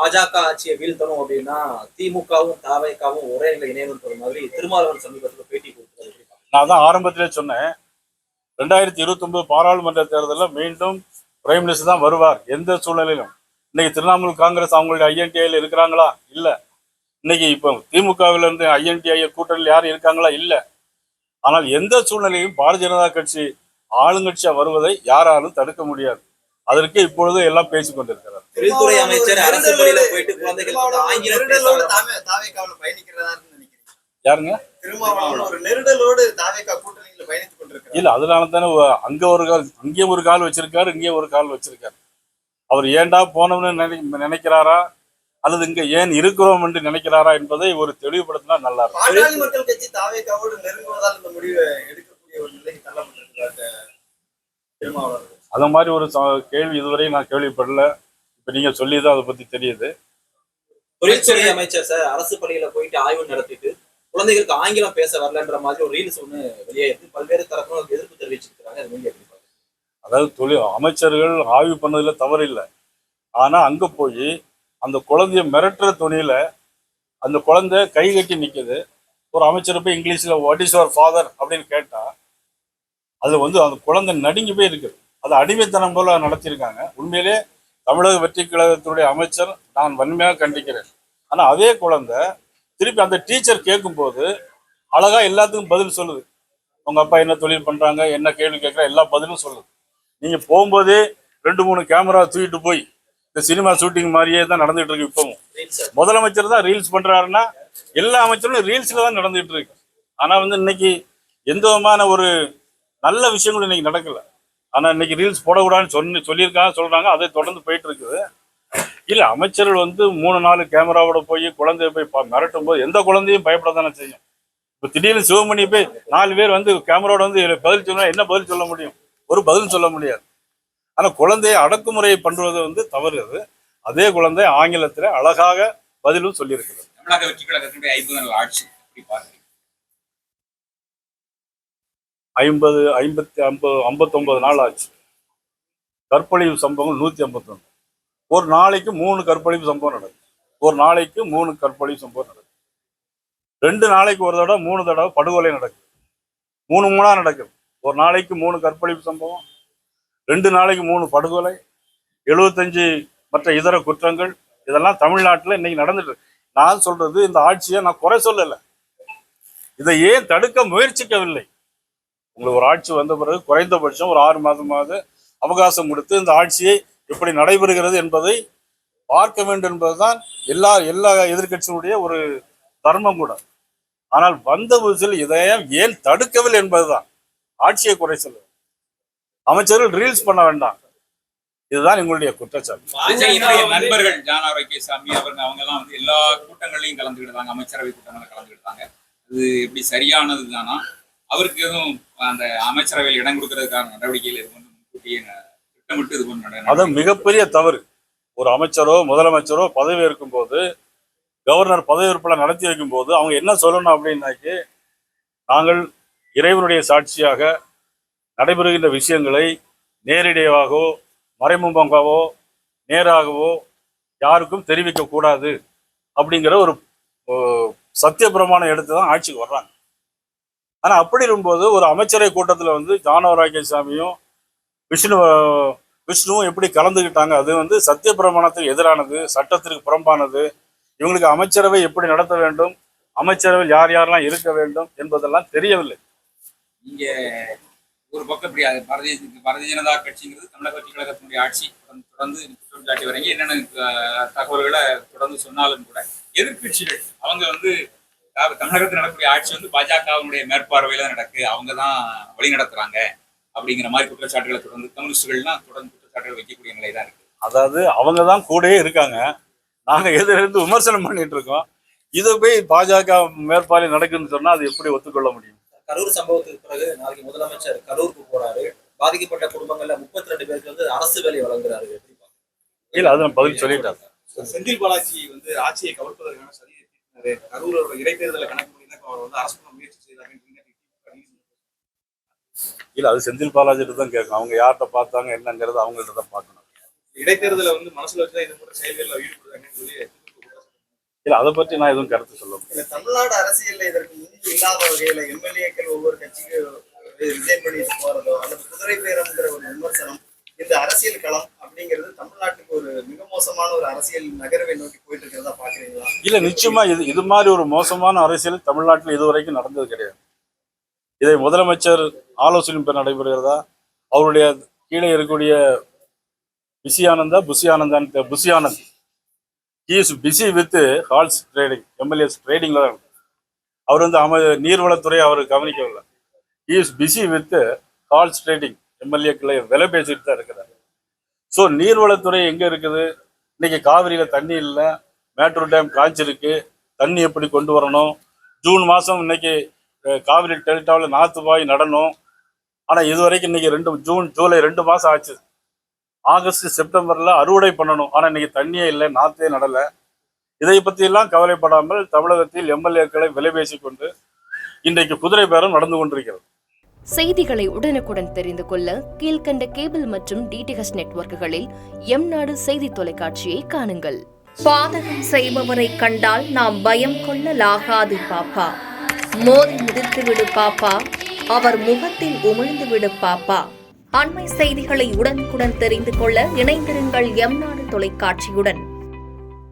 பாஜக ஆட்சியை வீழ்த்தணும் அப்படின்னா திமுகவும் தாவேகாவும் ஒரே நிலை இணையணும் மாதிரி திருமாவளவன் சமீபத்தில் பேட்டி கொடுத்தாரு. நான் தான் ஆரம்பத்திலே சொன்னேன், 2029 பாராளுமன்ற தேர்தலில் மீண்டும் பிரைம் மினிஸ்டர் தான் வருவார் எந்த சூழ்நிலையிலும். இன்னைக்கு திரிணாமுல் காங்கிரஸ் அவங்களுடைய ஐஎன்டிஐல இருக்கிறாங்களா? இல்ல. இன்னைக்கு இப்போ திமுகவில இருந்து ஐஎன்டிஐ கூட்டணியில் யாரும் இருக்காங்களா? இல்ல. ஆனால் எந்த சூழ்நிலையும் பாரதிய ஜனதா கட்சி ஆளுங்கட்சியா வருவதை யாராலும் தடுக்க முடியாது. அதற்கு இப்பொழுது எல்லாம் பேசிக் கொண்டிருக்கிறார். தொழில்துறை அமைச்சர் அரசு பள்ளியில போயிட்டு குழந்தைகள் யாருங்க? இல்ல, அதனால தானே அங்கேயும் ஒரு கால் வச்சிருக்காரு, இங்கேயும் ஒரு கால் வச்சிருக்காரு. அவர் ஏண்டா போனோம்னு நினைக்கிறாரா அல்லது இங்க ஏன் இருக்கிறோம் என்று நினைக்கிறாரா என்பதை ஒரு தெளிவுபடுத்தினா நல்லா இருக்கும். பாட்டாளி மக்கள் கட்சி தாவேகாவோடு நெருங்குவதால் இந்த முடிவை எடுக்கக்கூடிய ஒரு நிலைக்கு தள்ளப்பட்டிருக்கிறார் திருமாவளவன். அந்த மாதிரி ஒரு கேள்வி இதுவரை நான் கேள்விப்படல. இப்ப நீங்க சொல்லிதான் அதை பத்தி தெரியுது. தொழில்துறை அமைச்சர் சார் அரசு பள்ளியில போயிட்டு ஆய்வு நடத்திட்டு குழந்தைகளுக்கு ஆங்கிலம் பேச வரலன்ற மாதிரி ஒரு ரீல்ஸ் ஒண்ணு வெளியாயிருக்கு. பல்வேறு தரப்பும் எதிர்ப்பு தெரிவிச்சிருக்கிறாங்க. அதாவது அமைச்சர்கள் ஆய்வு பண்ணதுல தவறு இல்லை. ஆனா அங்க போய் அந்த குழந்தைய மிரட்டுற துணியில அந்த குழந்தை கை கட்டி நிக்குது. ஒரு அமைச்சர் போய் இங்கிலீஷ்ல வாட் இஸ் யுவர் ஃபாதர் அப்படின்னு கேட்டா அது அந்த குழந்தை நடுங்கி போய் இருக்குது. அது அடிமைத்தனம் போல நடத்தியிருக்காங்க. உண்மையிலே தமிழக வெற்றி கழகத்தினுடைய அமைச்சர் நான் வன்மையாக கண்டிக்கிறேன். ஆனா அதே குழந்தை திருப்பி அந்த டீச்சர் கேட்கும் போது அழகா எல்லாத்துக்கும் பதில் சொல்லுது. உங்க அப்பா என்ன தொழில் பண்றாங்க, என்ன கேள்வி கேட்குற, எல்லா பதிலும் சொல்லுது. நீங்க போகும்போதே 2-3 கேமரா தூக்கிட்டு போய் இந்த சினிமா ஷூட்டிங் மாதிரியே தான் நடந்துட்டு இருக்கு. இப்பவும் முதலமைச்சர் தான் ரீல்ஸ் பண்றாருன்னா எல்லா அமைச்சரும் ரீல்ஸ்ல தான் நடந்துட்டு இருக்கு. ஆனா இன்னைக்கு எந்த விதமான ஒரு நல்ல விஷயங்களும் இன்னைக்கு நடக்கல. ஆனா இன்னைக்கு ரீல்ஸ் போடக்கூடாதுன்னு சொல்றாங்க. அதை தொடர்ந்து போயிட்டு இருக்குது. இல்ல, அமைச்சர்கள் 3-4 கேமராவோட போய் குழந்தைய போய் மிரட்டும் போது எந்த குழந்தையும் பயப்படத்தானே செய்யும். இப்ப திடீர்னு சிவமணி போய் 4 பேர் கேமராவோட பதில் சொன்னா என்ன பதில் சொல்ல முடியும்? ஒரு பதில் சொல்ல முடியாது. ஆனா குழந்தைய அடக்குமுறையை பண்றது தவறு. அது அதே குழந்தை ஆங்கிலத்துல அழகாக பதிலும் சொல்லியிருக்கிறது. தமிழக வெற்றி கழகத்தினுடைய 50 நாள் ஆட்சி 59 நாள் ஆச்சு. கற்பழிவு சம்பவம் 151. ஒரு நாளைக்கு 3 கற்பழிவு சம்பவம் நடக்குது. 2 நாளைக்கு ஒரு தடவை 3 தடவை படுகொலை நடக்குது. 3 நடக்குது. ஒரு நாளைக்கு 3 கற்பழிப்பு சம்பவம், 2 நாளைக்கு 3 படுகொலை, 75 மற்ற இதர குற்றங்கள். இதெல்லாம் தமிழ்நாட்டில் இன்னைக்கு நடந்துட்டு. நான் சொல்றது இந்த ஆட்சியை நான் குறை சொல்லலை. இதை ஏன் தடுக்க முயற்சிக்கவில்லை? உங்களுக்கு ஒரு ஆட்சி வந்த பிறகு குறைந்தபட்சம் ஒரு 6 மாதமாவது அவகாசம் கொடுத்து இந்த ஆட்சியை எப்படி நடைபெறுகிறது என்பதை பார்க்க வேண்டும் என்பதுதான் எல்லா எதிர்கட்சியினுடைய ஒரு தர்மம் கூட. ஆனால் வந்த புதுசில் இதையும் ஏன் தடுக்கவில்லை என்பதுதான். ஆட்சியை குறை சொல்ல, அமைச்சர்கள் ரீல்ஸ் பண்ண வேண்டாம். இதுதான் எங்களுடைய குற்றச்சாட்டு. நண்பர்கள் ஜான் ஆரோக்கியசாமி அவங்க எல்லாம் எல்லா கூட்டங்களையும் கலந்துக்கிட்டாங்க, அமைச்சரவை கூட்டங்களை கலந்துக்கிட்டாங்க. இது எப்படி சரியானது தானா? அவருக்கு எதுவும் அந்த அமைச்சரவையில் இடம் கொடுக்கறதுக்கான நடவடிக்கைகள் முன்கூட்டியே திட்டமிட்டு இது பண்ண அது மிகப்பெரிய தவறு. ஒரு அமைச்சரோ முதலமைச்சரோ பதவி ஏற்கும் போது, கவர்னர் பதவியேற்புல நடத்தி வைக்கும் போது அவங்க என்ன சொல்லணும் அப்படின்னாக்கி, நாங்கள் இறைவனுடைய சாட்சியாக நடைபெறுகின்ற விஷயங்களை நேரடியாகவோ மறைமுகமாகவோ நேராகவோ யாருக்கும் தெரிவிக்க கூடாது அப்படிங்கிற ஒரு சத்திய பிரமாணம் எடுத்து தான் ஆட்சிக்கு வர்றாங்க. ஆனா அப்படி இருக்கும்போது ஒரு அமைச்சரவை கூட்டத்துல ஜான் ஆரோக்கியசாமியும் விஷ்ணுவும் எப்படி கலந்துக்கிட்டாங்க? அது சத்திய பிரமாணத்துக்கு எதிரானது, சட்டத்திற்கு புறம்பானது. இவங்களுக்கு அமைச்சரவை எப்படி நடத்த வேண்டும், அமைச்சரவையில் யார் யாரெல்லாம் இருக்க வேண்டும் என்பதெல்லாம் தெரியவில்லை. இங்க ஒரு பக்கம் இப்படி பாரதிய ஜனதா கட்சிங்கிறது தமிழக வெற்றி கழகத்தினுடைய ஆட்சி தொடர்ந்து குற்றம் சாட்டி வரீங்க. என்னென்ன தகவல்களை தொடர்ந்து சொன்னாலும் கூட எதிர்கட்சிகள் அவங்க தமிழகத்தில் நடக்கக்கூடிய ஆட்சி பாஜகவினுடைய மேற்பார்வையில தான் நடக்கு, அவங்க தான் வழி நடத்துறாங்க அப்படிங்கிற மாதிரி குற்றச்சாட்டுகளை தொடர்ந்து கம்யூனிஸ்டுகள்லாம் தொடர்ந்து குற்றச்சாட்டுகள் வைக்கக்கூடிய நிலை தான் இருக்கு. அதாவது அவங்க தான் கூடயே இருக்காங்க, நாங்க எதிர்த்து விமர்சனம் பண்ணிட்டு இருக்கோம். இதை போய் பாஜக மேற்பார்வை நடக்குன்னு சொன்னா அது எப்படி ஒத்துக்கொள்ள முடியும்? கரூர் சம்பவத்துக்கு பிறகு நாளைக்கு முதலமைச்சர் கரூருக்கு போறாரு. பாதிக்கப்பட்ட குடும்பங்கள்ல 32 பேருக்கு அரசு வேலை வழங்குறாரு. இல்ல, அது நான் பதில் சொல்லிட்டாங்க. செந்தில் பாலாஜி ஆட்சியை கவிழ்ப்பதற்கான சதி கரூரோட இடைத்தேர்தலை கணக்கு பண்ணி அவர் அரசு பண்ண முயற்சி செய்தாங்க. இல்ல, அது செந்தில் பாலாஜிட்டு தான் கேட்கணும். அவங்க யார்கிட்ட பார்த்தாங்க என்னங்கிறது அவங்கள்ட்ட தான் பார்க்கணும். இடைத்தேர்தலை மனசுல வச்சுதான் இது போன்ற செயல்களில் ஈடுபடுறாங்கன்னு சொல்லி இல்லை, அதை பற்றி நான் எதுவும் கருத்து சொல்ல முடியாது. இல்ல தமிழ்நாடு அரசியல்ல இதற்கு முன்பு இல்லாத வகையில எம்எல்ஏக்கள் ஒவ்வொரு கட்சிக்கு ரிசைன் பண்ணிட்டு போறதோ அல்லது குதிரை பேரம்ங்கிற ஒரு விமர்சனம், இந்த அரசியல் களம் அப்படிங்கிறது தமிழ்நாட்டுக்கு ஒரு மிக மோசமான ஒரு அரசியல் நகர்வை நோக்கி போயிட்டு இருக்கிறதா பாக்குறீங்களா? இல்லை, நிச்சயமா இது மாதிரி ஒரு மோசமான அரசியல் தமிழ்நாட்டில் இதுவரைக்கும் நடந்தது கிடையாது. இதை முதலமைச்சர் ஆலோசனை நடைபெறுகிறதா, அவருடைய கீழே இருக்கக்கூடிய Bussy Anand he is busy with horse trading, MLAs ட்ரேடிங்ல தான். அவர் வந்து நீர்வளத்துறை அவர் கவனிக்கவில்லை. he is busy with horse trading, எம்எல்ஏக்களை விலை பேசிட்டு தான் இருக்கிறார். ஸோ நீர்வளத்துறை எங்க இருக்குது? இன்னைக்கு காவிரியில தண்ணி இல்லை, மேட்டூர் டேம் காய்ச்சிருக்கு, தண்ணி எப்படி கொண்டு வரணும்? ஜூன் மாதம் இன்னைக்கு காவிரி டெல்டாவில் நாற்று பாய் நடணும். ஆனால் இதுவரைக்கும் இன்னைக்கு ஜூலை 2 மாதம் ஆச்சு. ஆகஸ்ட் செப்டம்பர்ல அறுவடை பண்ணணும். ஆனால் இன்னைக்கு தண்ணியே இல்லை, நாற்றே நடலை. இதை பற்றியெல்லாம் கவலைப்படாமல் தமிழகத்தில் எம்எல்ஏக்களை விலை பேசிக்கொண்டு இன்றைக்கு குதிரை பேரம் நடந்து கொண்டிருக்கிறது. செய்திகளை உடனுக்குடன் தெரிந்து கொள்ள கீழ்கண்ட கேபிள் மற்றும் டிடிஹெச் நெட்வொர்க்குகளில் எம்நாடு செய்தி தொலைக்காட்சியை காணுங்கள். பாதகம் செய்பவரை கண்டால் நாம் பயம் கொள்ளலாகாது பாப்பா. மோதி மிதித்து விடு பாப்பா, அவர் முகத்தில் உமிழ்ந்து விடு பாப்பா. அண்மை செய்திகளை உடனுக்குடன் தெரிந்து கொள்ள இணைந்திருங்கள் எம்நாடு தொலைக்காட்சியுடன்.